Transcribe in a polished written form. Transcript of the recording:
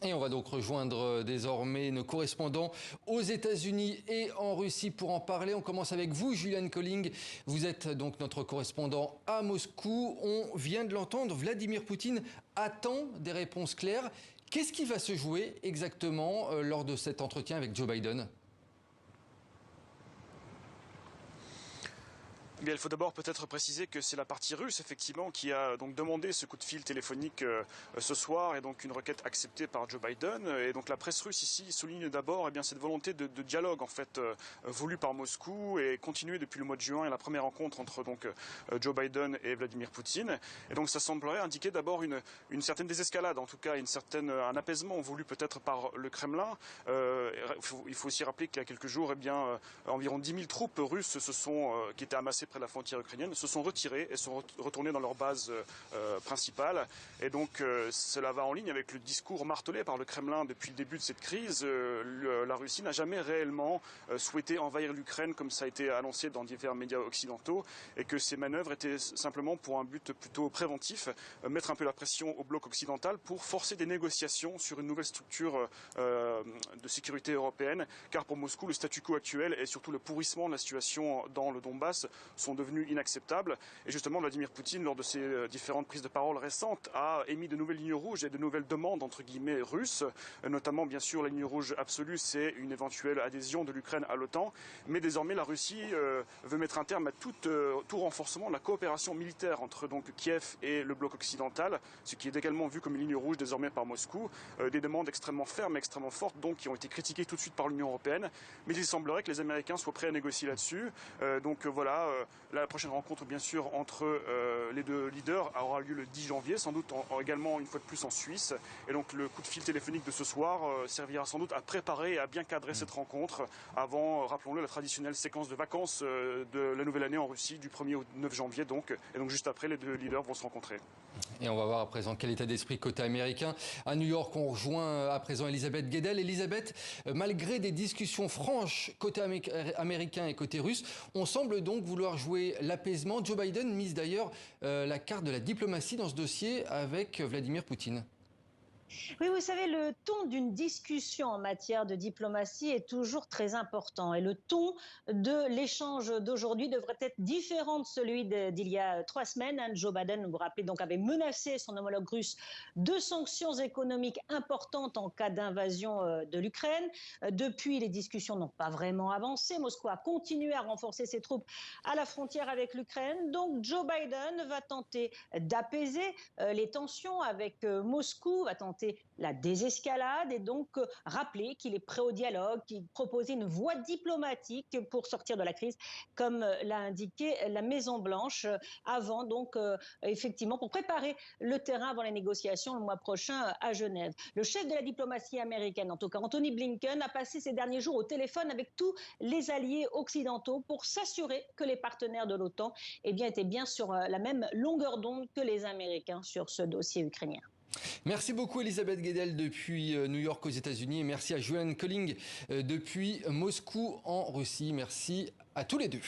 Et on va donc rejoindre désormais nos correspondants aux États-Unis et en Russie pour en parler. On commence avec vous, Julian Colling. Vous êtes donc notre correspondant à Moscou. On vient de l'entendre, Vladimir Poutine attend des réponses claires. Qu'est-ce qui va se jouer exactement lors de cet entretien avec Joe Biden ? Eh bien, il faut d'abord peut-être préciser que c'est la partie russe, effectivement, qui a donc demandé ce coup de fil téléphonique ce soir, et donc une requête acceptée par Joe Biden. Et donc la presse russe ici souligne d'abord cette volonté de dialogue en fait voulue par Moscou et continuée depuis le mois de juin et la première rencontre entre Joe Biden et Vladimir Poutine. Et donc ça semblerait indiquer d'abord une certaine désescalade, en tout cas un apaisement voulu peut-être par le Kremlin. Il faut aussi rappeler qu'il y a quelques jours, environ 10 000 troupes russes qui étaient amassées près de la frontière ukrainienne, se sont retirés et sont retournés dans leur base principale. Et donc cela va en ligne avec le discours martelé par le Kremlin depuis le début de cette crise. La Russie n'a jamais réellement souhaité envahir l'Ukraine comme ça a été annoncé dans divers médias occidentaux, et que ces manœuvres étaient simplement pour un but plutôt préventif, mettre un peu la pression au bloc occidental pour forcer des négociations sur une nouvelle structure de sécurité européenne, car pour Moscou, le statu quo actuel et surtout le pourrissement de la situation dans le Donbass sont devenus inacceptables. Et justement, Vladimir Poutine, lors de ses différentes prises de parole récentes, a émis de nouvelles lignes rouges et de nouvelles demandes, entre guillemets, russes. Notamment, bien sûr, la ligne rouge absolue, c'est une éventuelle adhésion de l'Ukraine à l'OTAN. Mais désormais, la Russie veut mettre un terme à tout renforcement de la coopération militaire entre donc Kiev et le bloc occidental, ce qui est également vu comme une ligne rouge désormais par Moscou. Des demandes extrêmement fermes, extrêmement fortes, donc qui ont été critiquées tout de suite par l'Union européenne. Mais il semblerait que les Américains soient prêts à négocier là-dessus. La prochaine rencontre, bien sûr, entre les deux leaders aura lieu le 10 janvier, sans doute également une fois de plus en Suisse. Et donc le coup de fil téléphonique de ce soir servira sans doute à préparer et à bien cadrer cette rencontre avant, rappelons-le, la traditionnelle séquence de vacances de la nouvelle année en Russie du 1er au 9 janvier. Et donc juste après, les deux leaders vont se rencontrer. Et on va voir à présent quel état d'esprit côté américain. À New York, on rejoint à présent Elisabeth Guedel. Elisabeth, malgré des discussions franches côté américain et côté russe, on semble donc vouloir jouer l'apaisement. Joe Biden mise d'ailleurs la carte de la diplomatie dans ce dossier avec Vladimir Poutine. Oui, vous savez, le ton d'une discussion en matière de diplomatie est toujours très important. Et le ton de l'échange d'aujourd'hui devrait être différent de celui d'il y a 3 semaines. Joe Biden, vous vous rappelez, donc, avait menacé son homologue russe de sanctions économiques importantes en cas d'invasion de l'Ukraine. Depuis, les discussions n'ont pas vraiment avancé. Moscou a continué à renforcer ses troupes à la frontière avec l'Ukraine. Donc, Joe Biden va tenter d'apaiser les tensions avec Moscou, va tenter la désescalade et donc rappeler qu'il est prêt au dialogue, qu'il proposait une voie diplomatique pour sortir de la crise, comme l'a indiqué la Maison-Blanche avant, donc effectivement, pour préparer le terrain avant les négociations le mois prochain à Genève. Le chef de la diplomatie américaine, en tout cas Anthony Blinken, a passé ces derniers jours au téléphone avec tous les alliés occidentaux pour s'assurer que les partenaires de l'OTAN étaient bien sur la même longueur d'onde que les Américains sur ce dossier ukrainien. Merci beaucoup Elisabeth Guedel depuis New York aux États-Unis et merci à Julian Colling depuis Moscou en Russie. Merci à tous les deux.